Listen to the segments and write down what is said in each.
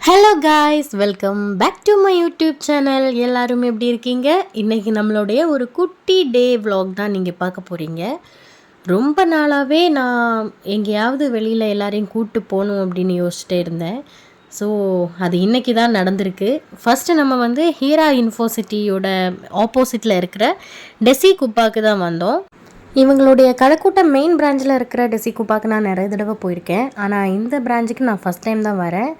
Hello guys, welcome back to my YouTube channel. எல்லாரும் எப்படி இருக்கீங்க? இன்றைக்கி நம்மளுடைய ஒரு குட்டி டே vlog தான் நீங்கள் பார்க்க போகிறீங்க. ரொம்ப நாளாகவே நான் எங்கேயாவது வெளியில் எல்லாரையும் கூப்பிட்டு போகணும் அப்படின்னு யோசிச்சுட்டே இருந்தேன். ஸோ அது இன்றைக்கி தான் நடந்திருக்கு. ஃபஸ்ட்டு நம்ம வந்து ஹீரா யூனிவர்சிட்டியோட ஆப்போசிட்டில் இருக்கிற டெசி குப்பாக்கு தான் வந்தோம். இவங்களுடைய கழக்கூட்டம் மெயின் பிரான்ச்சில் இருக்கிற டெசி குப்பாக்கு நான் நிறைய தடவை போயிருக்கேன். ஆனால் இந்த பிரான்ச்சுக்கு நான் ஃபஸ்ட் டைம் தான் வரேன்.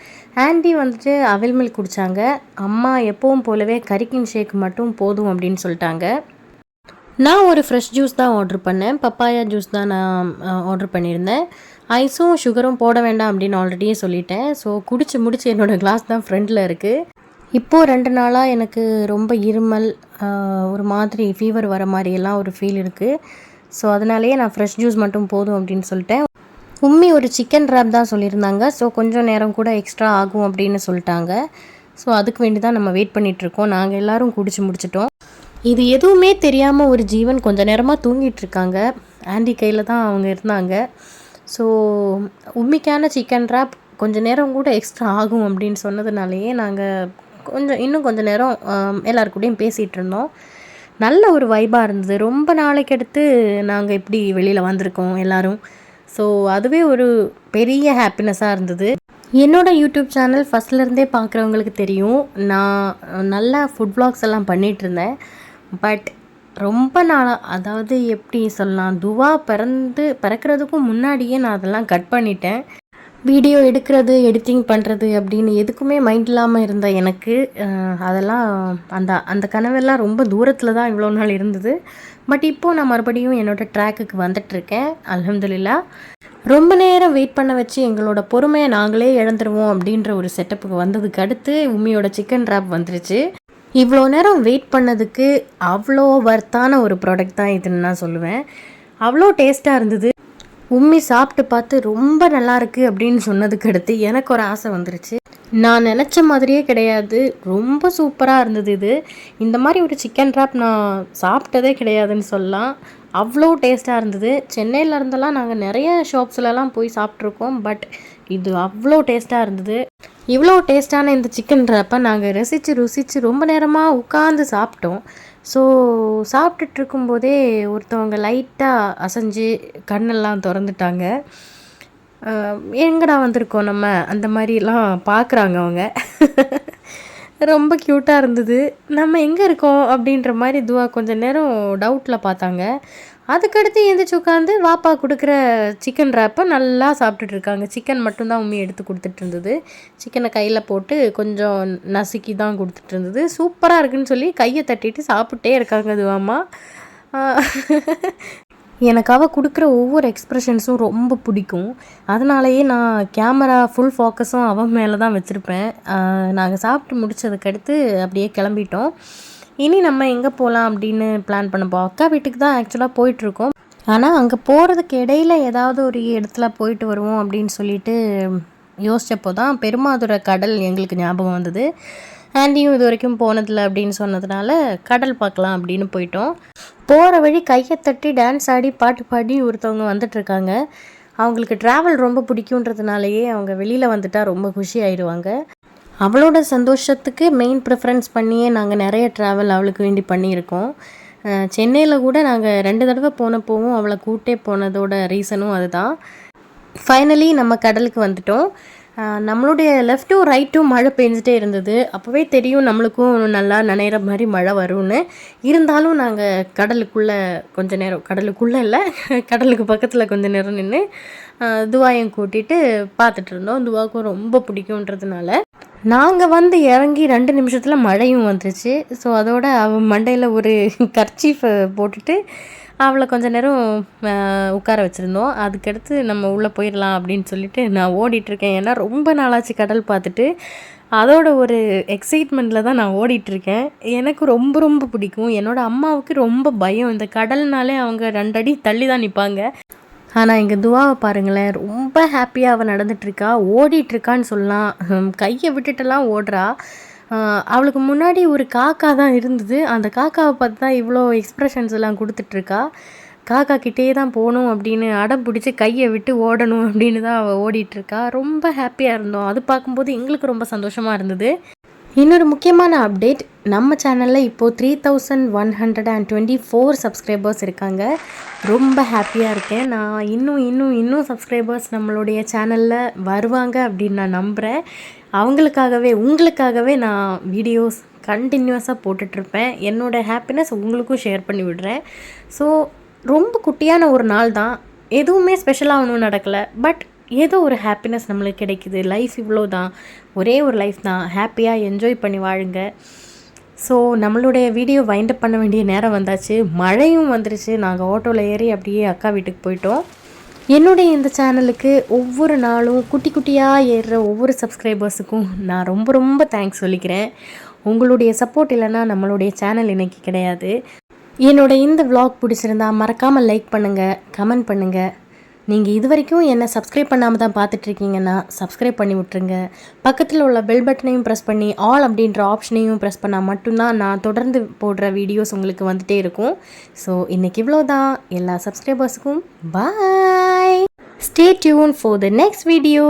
ஆண்டி வந்துட்டு அவில் மில்க் குடித்தாங்க. அம்மா எப்பவும் போலவே கரிக்கின் ஷேக் மட்டும் போதும் அப்படின்னு சொல்லிட்டாங்க. நான் ஒரு ஃப்ரெஷ் ஜூஸ் தான் ஆர்டர் பண்ணேன். பப்பாயா ஜூஸ் தான் நான் ஆர்டர் பண்ணியிருந்தேன். ஐஸும் சுகரும் போட வேண்டாம் அப்படின்னு ஆல்ரெடியே சொல்லிட்டேன். ஸோ குடிச்சு முடிச்சு என்னோடய கிளாஸ் தான் ஃப்ரெண்டில் இருக்குது. இப்போது 2 நாளாக எனக்கு ரொம்ப இருமல், ஒரு மாதிரி ஃபீவர் வர மாதிரியெல்லாம் ஒரு ஃபீல் இருக்குது. ஸோ அதனாலேயே நான் ஃப்ரெஷ் ஜூஸ் மட்டும் போதும் அப்படின்னு சொல்லிட்டேன். உம்மி ஒரு சிக்கன் ரேப் தான் சொல்லியிருந்தாங்க. ஸோ கொஞ்சம் நேரம் கூட எக்ஸ்ட்ரா ஆகும் அப்படின்னு சொல்லிட்டாங்க. ஸோ அதுக்கு வேண்டி தான் நம்ம வெயிட் பண்ணிகிட்ருக்கோம். நாங்கள் எல்லோரும் குடிச்சு முடிச்சிட்டோம். இது எதுவுமே தெரியாமல் ஒரு ஜீவன் கொஞ்சம் நேரமாக தூங்கிட்டுருக்காங்க. ஆண்டி கையில் தான் அவங்க இருந்தாங்க. ஸோ உம்மிக்கான சிக்கன் ரேப் கொஞ்சம் நேரம் கூட எக்ஸ்ட்ரா ஆகும் அப்படின்னு சொன்னதுனாலேயே நாங்கள் இன்னும் கொஞ்சம் நேரம் எல்லாருக்கூடையும் பேசிகிட்டு இருந்தோம். நல்ல ஒரு வைபாக இருந்தது. ரொம்ப நாளைக்கு அடுத்து நாங்கள் இப்படி வெளியில் வந்திருக்கோம் எல்லோரும். ஸோ அதுவே ஒரு பெரிய ஹாப்பினஸ்ஸாக இருந்தது. என்னோடய யூடியூப் சேனல் ஃபஸ்ட்லேருந்தே பார்க்குறவங்களுக்கு தெரியும், நான் நல்லா ஃபுட் vlogs எல்லாம் பண்ணிகிட்ருந்தேன். பட் ரொம்ப நாளாக, அதாவது எப்படி சொல்லலாம், துவா பிறக்கிறதுக்கும் முன்னாடியே நான் அதெல்லாம் கட் பண்ணிட்டேன். வீடியோ எடுக்கிறது, எடிட்டிங் பண்ணுறது அப்படின்னு எதுக்குமே மைண்ட் இல்லாமல் இருந்த எனக்கு அதெல்லாம் அந்த கனவெல்லாம் ரொம்ப தூரத்தில் தான் இவ்வளோ நாள் இருந்தது. பட் இப்போது நான் மறுபடியும் என்னோடய ட்ராக்குக்கு வந்துட்டுருக்கேன். அல்ஹம்துலில்லாஹ். ரொம்ப நேரம் வெயிட் பண்ண வச்சு எங்களோட பொறுமையை நாங்களே இழந்துருவோம் அப்படின்ற ஒரு செட்டப்புக்கு வந்ததுக்கு அடுத்து உம்மியோட சிக்கன் ரேப் வந்துருச்சு. இவ்வளோ நேரம் வெயிட் பண்ணதுக்கு அவ்வளோ வர்த்தான ஒரு ப்ராடக்ட் தான் இதுன்னு நான் சொல்லுவேன். அவ்வளோ டேஸ்ட்டாக இருந்தது. உம்மி சாப்பிட்டு பார்த்து ரொம்ப நல்லாயிருக்கு அப்படின்னு சொன்னதுக்கு அடுத்து எனக்கு ஒரு ஆசை வந்துருச்சு. நான் நினச்ச மாதிரியே கிடையாது, ரொம்ப சூப்பராக இருந்தது இது. இந்த மாதிரி ஒரு சிக்கன் ரேப் நான் சாப்பிட்டதே கிடையாதுன்னு சொல்லலாம். அவ்வளோ டேஸ்ட்டாக இருந்தது. சென்னையில் இருந்தெல்லாம் நாங்கள் நிறைய ஷாப்ஸ்லலாம் போய் சாப்பிட்ருக்கோம். பட் இது அவ்வளோ டேஸ்ட்டாக இருந்தது. இவ்வளோ டேஸ்ட்டான இந்த சிக்கன் ரேப்பை நாங்கள் ருசித்து ரொம்ப நேரமாக உட்காந்து சாப்பிட்டோம். ஸோ சாப்பிட்டுட்டு இருக்கும்போதே ஒருத்தவங்க லைட்டாக அசைஞ்சு கண்ணெல்லாம் திறந்துட்டாங்க. எங்கடா வந்திருக்கோம் நம்ம, அந்த மாதிரிலாம் பார்க்குறாங்க அவங்க. ரொம்ப க்யூட்டாக இருந்தது. நம்ம எங்கே இருக்கோம் அப்படின்ற மாதிரி துவா கொஞ்சம் நேரம் டவுட்டில் பார்த்தாங்க. அதுக்கடுத்து எழுந்திரிச்சு உட்காந்து வாப்பா கொடுக்குற சிக்கன் ரேப்பை நல்லா சாப்பிட்டுட்ருக்காங்க. சிக்கன் மட்டும்தான் உண்மை எடுத்து கொடுத்துட்டு இருந்தது. சிக்கனை கையில் போட்டு கொஞ்சம் நசுக்கி தான் கொடுத்துட்டு இருந்தது. சூப்பராக இருக்குன்னு சொல்லி கையை தட்டிட்டு சாப்பிட்டே இருக்காங்க துவாமா. எனக்கு அவள் கொடுக்குற ஒவ்வொரு எக்ஸ்ப்ரெஷன்ஸும் ரொம்ப பிடிக்கும். அதனாலேயே நான் கேமரா ஃபுல் ஃபோக்கஸும் அவன் மேலே தான் வச்சுருப்பேன். நாங்கள் சாப்பிட்டு முடித்ததுக்கடுத்து அப்படியே கிளம்பிட்டோம். இனி நம்ம எங்கே போகலாம் அப்படின்னு பிளான் பண்ணப்போம். அக்கா வீட்டுக்கு தான் ஆக்சுவலாக போயிட்டுருக்கோம். ஆனால் அங்கே போகிறதுக்கு இடையில் ஏதாவது ஒரு இடத்துல போயிட்டு வருவோம் அப்படின்னு சொல்லிட்டு யோசித்தப்போ தான் பெருமாதுரை கடல் எங்களுக்கு ஞாபகம் வந்தது. ஆண்டியும் இது வரைக்கும் போனதில்லை அப்படின்னு சொன்னதுனால கடல் பார்க்கலாம் அப்படின்னு போயிட்டோம். போகிற வழி கையை தட்டி டான்ஸ் ஆடி பாட்டு பாடி ஒருத்தவங்க வந்துட்டுருக்காங்க. அவங்களுக்கு ட்ராவல் ரொம்ப பிடிக்குன்றதுனாலேயே அவங்க வெளியில் வந்துட்டால் ரொம்ப குஷி ஆயிடுவாங்க. அவளோட சந்தோஷத்துக்கு மெயின் ப்ரிஃபரன்ஸ் பண்ணியே நாங்கள் நிறைய ட்ராவல் அவளுக்கு வேண்டி பண்ணியிருக்கோம். சென்னையில் கூட நாங்கள் 2 தடவை போனப்போவும் அவளை கூட்டே போனதோட ரீசனும் அதுதான். ஃபைனலி நம்ம கடலுக்கு வந்துட்டோம். நம்மளுடைய லெஃப்ட்டும் ரைட்டும் மழை பெஞ்சிட்டே இருந்தது. அப்போவே தெரியும் நம்மளுக்கும் நல்லா நனைகிற மாதிரி மழை வரும்னு. இருந்தாலும் நாங்கள் கொஞ்சம் நேரம், கடலுக்குள்ளே இல்லை, கடலுக்கு பக்கத்தில் கொஞ்சம் நேரம் நின்று துவாயம் கூட்டிகிட்டு பார்த்துட்டு இருந்தோம். துவாவுக்கும் ரொம்ப பிடிக்குன்றதுனால நாங்கள் வந்து இறங்கி 2 நிமிஷத்தில் மழையும் வந்துருச்சு. ஸோ அதோட அவள் மண்டையில் ஒரு கர்ச்சீஃபை போட்டுட்டு அவளை கொஞ்சம் நேரம் உட்கார வச்சுருந்தோம். அதுக்கடுத்து நம்ம உள்ளே போயிடலாம் அப்படின்னு சொல்லிட்டு நான் ஓடிட்டுருக்கேன். ஏன்னா ரொம்ப நாளாச்சு கடல் பார்த்துட்டு. அதோட ஒரு எக்ஸைட்மெண்ட்டில் தான் நான் ஓடிட்டுருக்கேன். எனக்கு ரொம்ப ரொம்ப பிடிக்கும். என்னோடய அம்மாவுக்கு ரொம்ப பயம். இந்த கடல்னாலே அவங்க 2 அடி தள்ளி தான் நிற்பாங்க. ஆனால் எங்கள் துவாவை பாருங்களேன், ரொம்ப ஹாப்பியாக அவள் நடந்துகிட்ருக்கா, ஓடிட்டுருக்கான்னு சொல்லலாம். கையை விட்டுட்டெல்லாம் ஓடுறா. அவளுக்கு முன்னாடி ஒரு காக்கா தான் இருந்தது. அந்த காக்காவை பார்த்து தான் இவ்வளோ எக்ஸ்ப்ரெஷன்ஸ் எல்லாம் கொடுத்துட்ருக்கா. காக்கா கிட்டே தான் போகணும் அப்படின்னு அடம் பிடிச்சி கையை விட்டு ஓடணும் அப்படின்னு தான் அவள் ஓடிட்டுருக்கா. ரொம்ப ஹாப்பியாக இருந்தோம். அது பார்க்கும்போது எங்களுக்கு ரொம்ப சந்தோஷமாக இருந்தது. இன்னொரு முக்கியமான அப்டேட், நம்ம சேனலில் இப்போது 3124 சப்ஸ்கிரைபர்ஸ் இருக்காங்க. ரொம்ப ஹாப்பியாக இருக்கேன். நான் இன்னும் சப்ஸ்கிரைபர்ஸ் நம்மளுடைய சேனலில் வருவாங்க அப்படின்னு நான் நம்புகிறேன். அவங்களுக்காகவே உங்களுக்காகவே நான் வீடியோஸ் கண்டினியூஸாக போட்டுட்ருப்பேன். என்னோடய ஹாப்பினஸ் உங்களுக்கும் ஷேர் பண்ணி விடுறேன். ஸோ ரொம்ப குட்டியான ஒரு நாள் தான், எதுவுமே ஸ்பெஷலாக ஒன்றும் நடக்கலை. பட் ஏதோ ஒரு ஹாப்பினஸ் நம்மளுக்கு கிடைக்குது. லைஃப் இவ்வளோ தான், ஒரே ஒரு லைஃப் தான், ஹாப்பியாக என்ஜாய் பண்ணி வாழுங்க. ஸோ நம்மளுடைய வீடியோ வைண்டப் பண்ண வேண்டிய நேரம் வந்தாச்சு. மழையும் வந்துருச்சு. நாங்கள் ஆட்டோவில் ஏறி அப்படியே அக்கா வீட்டுக்கு போயிட்டோம். என்னுடைய இந்த சேனலுக்கு ஒவ்வொரு நாளும் குட்டி குட்டியாக ஏறுற ஒவ்வொரு சப்ஸ்கிரைபர்ஸுக்கும் நான் ரொம்ப தேங்க்ஸ் சொல்லிக்கிறேன். உங்களுடைய சப்போர்ட் இல்லைன்னா நம்மளுடைய சேனல் இன்றைக்கி கிடையாது. என்னோட இந்த விலாக் பிடிச்சிருந்தா மறக்காமல் லைக் பண்ணுங்கள், கமெண்ட் பண்ணுங்கள். நீங்கள் இது வரைக்கும் என்னை சப்ஸ்கிரைப் பண்ணாமல் தான் பார்த்துட்ருக்கீங்கன்னா சப்ஸ்கிரைப் பண்ணி விட்ருங்க. பக்கத்தில் உள்ள பெல் பட்டனையும் ப்ரெஸ் பண்ணி ஆல் அப்படின்ற ஆப்ஷனையும் ப்ரெஸ் பண்ணால் மட்டும்தான் நான் தொடர்ந்து போடுற வீடியோஸ் உங்களுக்கு வந்துகிட்டே இருக்கும். ஸோ இன்றைக்கி இவ்வளோ தான். எல்லா சப்ஸ்கிரைபர்ஸுக்கும் bye. Stay tuned for the next video.